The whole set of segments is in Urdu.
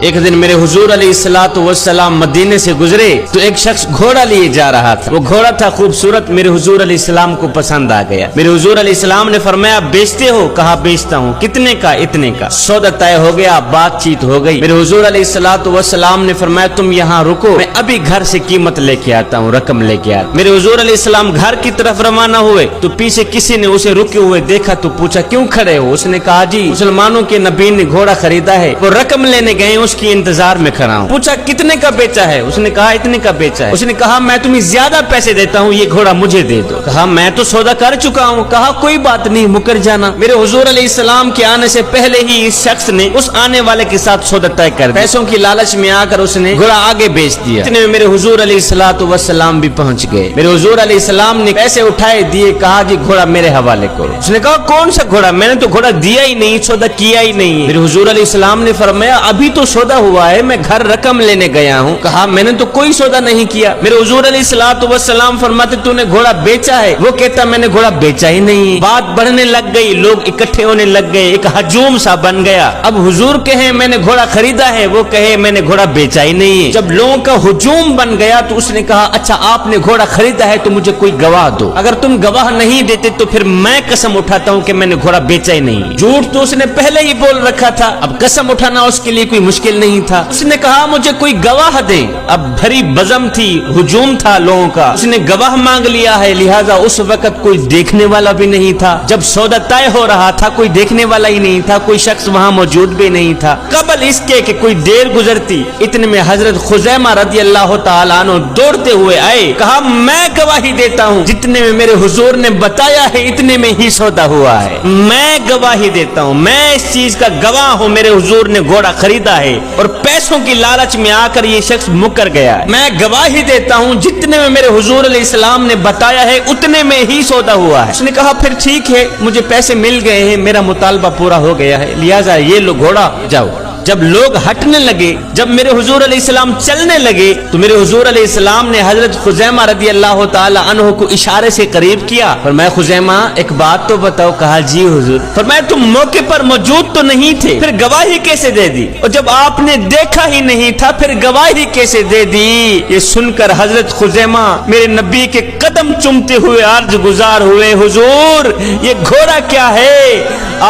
ایک دن میرے حضور علیہ الصلوۃ والسلام مدینے سے گزرے تو ایک شخص گھوڑا لیے جا رہا تھا. وہ گھوڑا تھا خوبصورت, میرے حضور علیہ السلام کو پسند آ گیا. میرے حضور علیہ السلام نے فرمایا بیچتے ہو؟ کہا بیچتا ہوں. کتنے کا؟ اتنے کا. سودا طے ہو گیا, بات چیت ہو گئی. میرے حضور علیہ الصلوۃ والسلام نے فرمایا تم یہاں رکو, میں ابھی گھر سے قیمت لے کے آتا ہوں, رقم لے کے آتا. میرے حضور علیہ السلام گھر کی طرف روانہ ہوئے تو پیچھے کسی نے اسے رکے ہوئے دیکھا تو پوچھا کیوں کھڑے ہو؟ اس نے کہا جی مسلمانوں کے نبی نے گھوڑا خریدا ہے, وہ رقم لینے گئے, اس کی انتظار میں کھڑا ہوں. پوچھا کتنے کا بیچا ہے؟ اس نے کہا اتنے کا بیچا ہے. اس نے کہا میں تمہیں زیادہ پیسے دیتا ہوں, یہ گھوڑا مجھے دے دو. کہا میں تو سودا کر چکا ہوں. کہا کوئی بات نہیں, مکر جانا. میرے حضور علیہ السلام کے آنے سے پہلے ہی اس شخص نے اس آنے والے کے ساتھ سودا طے کر دیا. پیسوں کی لالچ میں آ کر اس نے گھوڑا آگے بیچ دیا. اتنے میں میرے حضور علیہ الصلوۃ والسلام بھی پہنچ گئے. میرے حضور علیہ السلام نے پیسے اٹھائے دیے, کہا کہ گھوڑا میرے حوالے کرو. اس نے کہا کون سا گھوڑا؟ میں نے تو گھوڑا دیا ہی نہیں, سودا کیا ہی نہیں. میرے حضور علیہ السلام نے فرمایا ابھی تو سودا ہوا ہے, میں گھر رقم لینے گیا ہوں. کہا میں نے تو کوئی سودا نہیں کیا. میرے حضور علیہ الصلوۃ والسلام فرماتے تو نے گھوڑا بیچا ہے؟ وہ کہتا میں نے گھوڑا بیچا ہی نہیں. بات بڑھنے لگ گئی, لوگ اکٹھے ہونے لگ گئے, ایک ہجوم سا بن گیا. اب حضور کہے میں نے گھوڑا خریدا ہے, وہ کہے میں نے گھوڑا بیچا ہی نہیں. جب لوگوں کا ہجوم بن گیا تو اس نے کہا اچھا آپ نے گھوڑا خریدا ہے تو مجھے کوئی گواہ دو. اگر تم گواہ نہیں دیتے تو پھر میں قسم اٹھاتا ہوں کہ میں نے گھوڑا بیچا ہی نہیں. جھوٹ تو اس نے پہلے ہی بول رکھا تھا, اب قسم اٹھانا اس کے لیے کوئی مشکل نہیں تھا. اس نے کہا مجھے کوئی گواہ دے. اب بھری بزم تھی, ہجوم تھا لوگوں کا. اس نے گواہ مانگ لیا ہے, لہذا اس وقت کوئی دیکھنے والا بھی نہیں تھا. جب سودا طے ہو رہا تھا کوئی دیکھنے والا ہی نہیں تھا, کوئی شخص وہاں موجود بھی نہیں تھا. قبل اس کے کہ کوئی دیر گزرتی, اتنے میں حضرت خزیمہ رضی اللہ تعالیٰ عنہ دوڑتے ہوئے آئے. کہا میں گواہی دیتا ہوں, جتنے میں میرے حضور نے بتایا ہے اتنے میں ہی سودا ہوا ہے. میں گواہی دیتا ہوں, میں اس چیز کا گواہ ہوں, میرے حضور نے گھوڑا خریدا ہے اور پیسوں کی لالچ میں آ کر یہ شخص مکر گیا ہے. میں گواہی دیتا ہوں جتنے میں میرے حضور علیہ السلام نے بتایا ہے اتنے میں ہی سودا ہوا ہے. اس نے کہا پھر ٹھیک ہے, مجھے پیسے مل گئے ہیں, میرا مطالبہ پورا ہو گیا ہے, لہذا یہ لو گھوڑا جاؤ. جب لوگ ہٹنے لگے, جب میرے حضور علیہ السلام چلنے لگے تو میرے حضور علیہ السلام نے حضرت خزیمہ رضی اللہ تعالی عنہ کو اشارے سے قریب کیا. فرمایا خزیمہ ایک بات تو بتاؤ. کہا جی حضور. فرمایا تم موقع پر موجود تو نہیں تھے, پھر گواہی کیسے دے دی؟ اور جب آپ نے دیکھا ہی نہیں تھا پھر گواہی کیسے دے دی؟ یہ سن کر حضرت خزیمہ میرے نبی کے قدم چومتے ہوئے عرض گزار ہوئے حضور یہ گھوڑا کیا ہے؟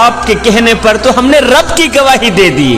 آپ کے کہنے پر تو ہم نے رب کی گواہی دے دی.